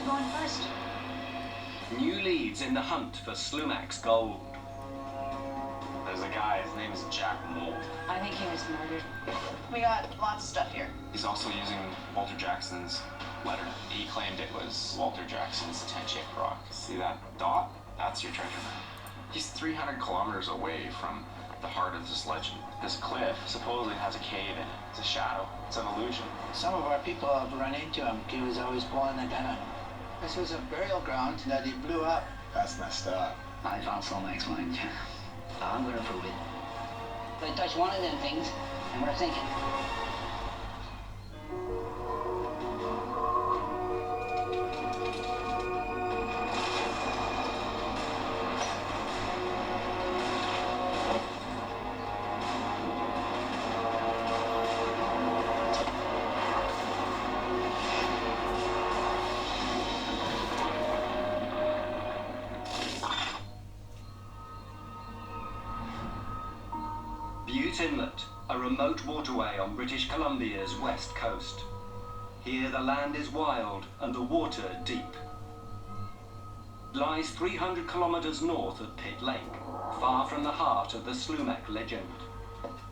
going first. New leads in the hunt for Slumac's gold. There's a guy, his name is Jack Mold. I think he was murdered. We got lots of stuff here. He's also using Walter Jackson's letter. He claimed it was Walter Jackson's 10-shaped rock. See that dot? That's your treasure map. He's 300 kilometers away from the heart of this legend. This cliff supposedly has a cave in it. It's a shadow. It's an illusion. Some of our people have run into him. He was always blowing the gun. This was a burial ground that he blew up. That's messed up. I found Slumac's mind. I'm gonna prove it. They touch one of them things, and we're thinking. Butte Inlet, a remote waterway on British Columbia's west coast. Here the land is wild and the water deep. Lies 300 kilometers north of Pitt Lake, far from the heart of the Slumac legend.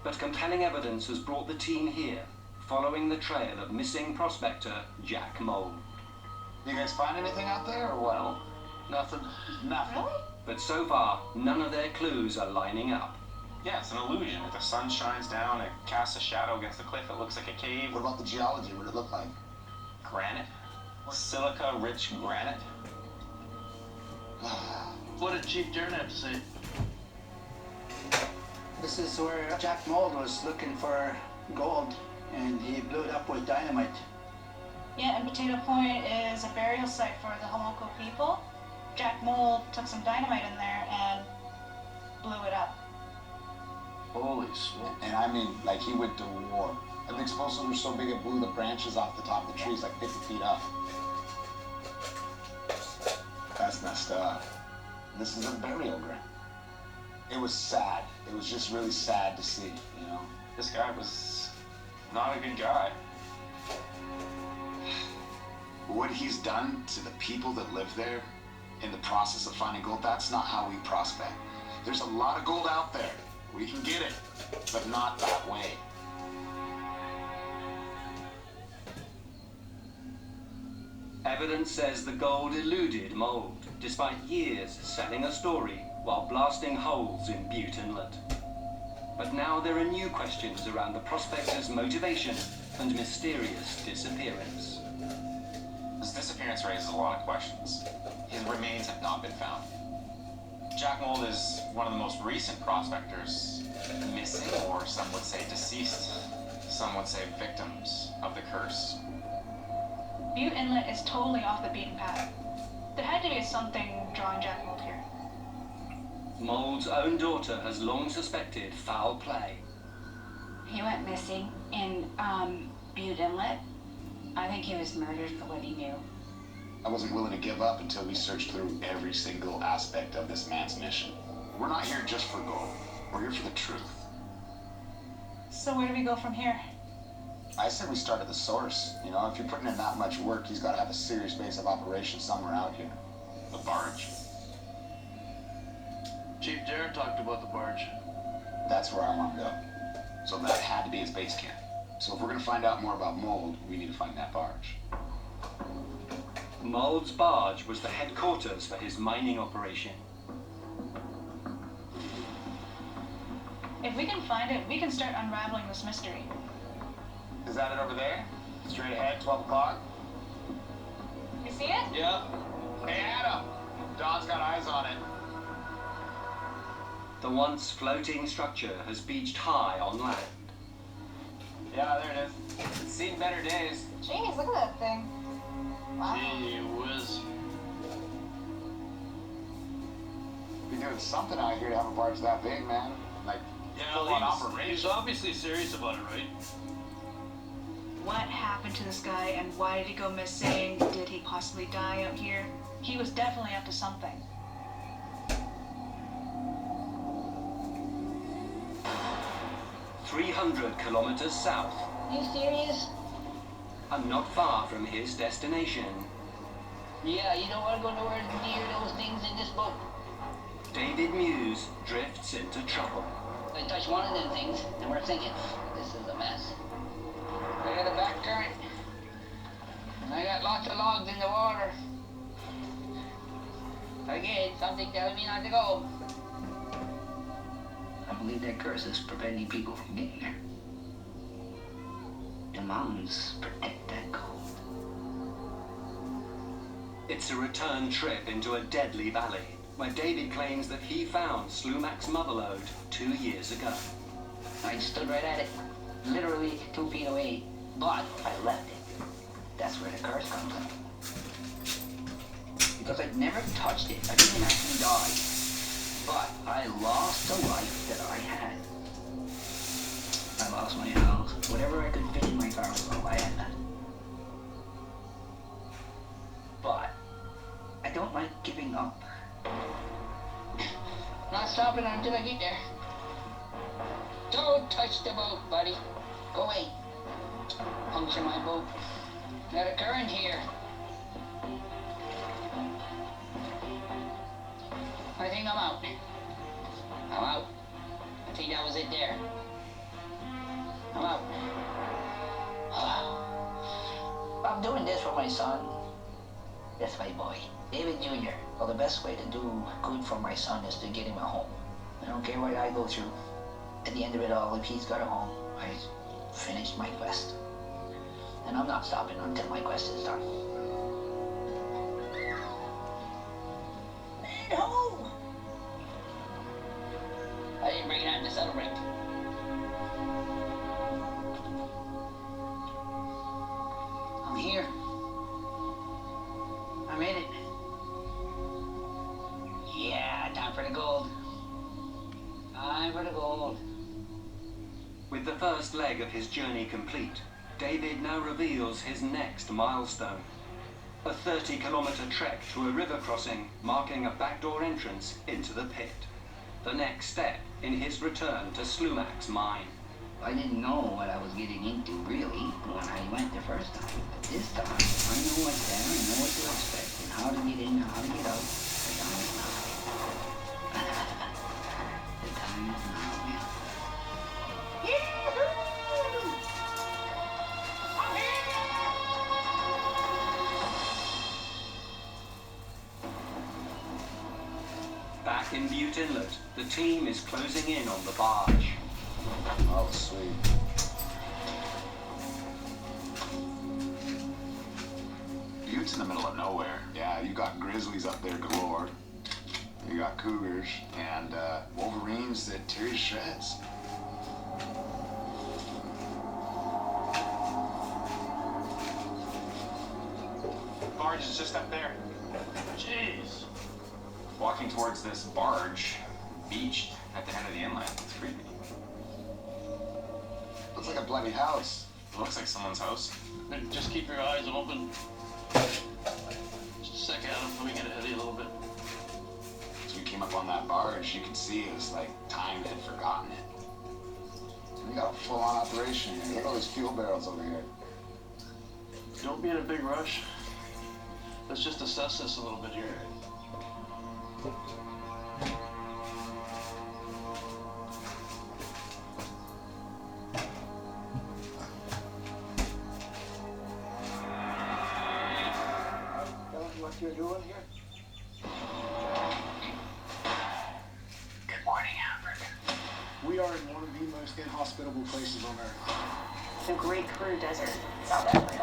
But compelling evidence has brought the team here, following the trail of missing prospector Jack Mold. You guys find anything out there or what? Well, nothing. Nothing. Really? But so far, none of their clues are lining up. Yeah, it's an illusion. If the sun shines down, it casts a shadow against the cliff. It looks like a cave. What about the geology? What did it look like? Granite. Silica-rich granite. What did Chief Dern have to say? This is where Jack Mold was looking for gold, and he blew it up with dynamite. Yeah, and Potato Point is a burial site for the Homoko people. Jack Mold took some dynamite in there and blew it up. Holy smokes. And I mean, like, he went to war. I think explosives were so big it blew the branches off the top of the trees like 50 feet up. That's messed up. This is a burial ground. It was sad. It was just really sad to see, you know? This guy was not a good guy. What he's done to the people that live there in the process of finding gold, that's not how we prospect. There's a lot of gold out there. We can get it, but not that way. Evidence says the gold eluded Mold, despite years selling a story while blasting holes in Butte Inlet. But now there are new questions around the prospector's motivation and mysterious disappearance. This disappearance raises a lot of questions. His remains have not been found. Jack Mold is one of the most recent prospectors missing, or some would say deceased. Some would say victims of the curse. Butte Inlet is totally off the beaten path. There had to be something drawing Jack Mold here. Mold's own daughter has long suspected foul play. He went missing in Butte Inlet. I think he was murdered for what he knew. I wasn't willing to give up until we searched through every single aspect of this man's mission. We're not here just for gold. We're here for the truth. So where do we go from here? I said we start at the source. You know, if you're putting in that much work, he's got to have a serious base of operations somewhere out here. The barge. Chief Dern talked about the barge. That's where I want to go. So that had to be his base camp. So if we're going to find out more about Mold, we need to find that barge. Mold's barge was the headquarters for his mining operation. If we can find it, we can start unraveling this mystery. Is that it over there? Straight ahead, 12 o'clock? You see it? Yeah. Hey, Adam. Don's got eyes on it. The once floating structure has beached high on land. Yeah, there it is. It's seen better days. Jeez, look at that thing. Wow. Gee whiz. Be doing something out here to have a barge that big, man. Like, full-on operation. He's obviously serious about it, right? What happened to this guy and why did he go missing? Did he possibly die out here? He was definitely up to something. "300 kilometers south, You serious? and not far from his destination, Yeah, you don't want to go nowhere near those things in this boat. David Muse drifts into trouble. I touch one of them things, and we're thinking, this is a mess. I got a back current. And I got lots of logs in the water. Again, something telling me not to go. I believe that curse is preventing people from getting there. The mountains protect that gold. It's a return trip into a deadly valley, where David claims that he found Slumac's motherlode 2 years ago. I stood right at it, literally 2 feet away, but I left it. That's where the curse comes in. Because I never touched it. I didn't actually die. But I lost the life that I had. I lost my house. Whatever I could fit in my car was all I had. But I don't like giving up. Not stopping until I get there. Don't touch the boat, buddy. Go away. Puncture my boat. Got a current here. I think I'm out. I'm out. I think that was it there. I'm out. I'm doing this for my son. That's my boy, David Jr. Well, the best way to do good for my son is to get him a home. I don't care what I go through. At the end of it all, if he's got a home, I finished my quest. And I'm not stopping until my quest is done. Man, home! I didn't bring it out to celebrate. I'm here. I made it. Yeah, time for the gold. Time for the gold. With the first leg of his journey complete, David now reveals his next milestone. A 30-kilometer trek to a river crossing, marking a backdoor entrance into the pit. The next step in his return to Slumac's mine. I didn't know what I was getting into, really, when I went the first time. But this time, I know what's there, I know what to expect, and how to get in, how to get out. The time is now. The time is now, man. Yee-hoo! I'm here! Back in Butte Inlet, the team is closing in on the barge. Oh, sweet. Butte's in the middle of nowhere. Yeah, you got grizzlies up there galore. You got cougars and wolverines that tear you to shreds. Barge is just up there. Jeez. Walking towards this barge, beach at the end of the inlet. It's creepy. Looks like a bloody house. It looks like someone's house. Just keep your eyes open. Just a second, Adam. Let me get ahead of you a little bit. As we came up on that barge, you could see it was like time had forgotten it. We got a full-on operation here. Look at all these fuel barrels over here. Don't be in a big rush. Let's just assess this a little bit here. What you're doing here? Good morning, Albert. We are in one of the most inhospitable places on Earth. The Great Karoo Desert, South Africa.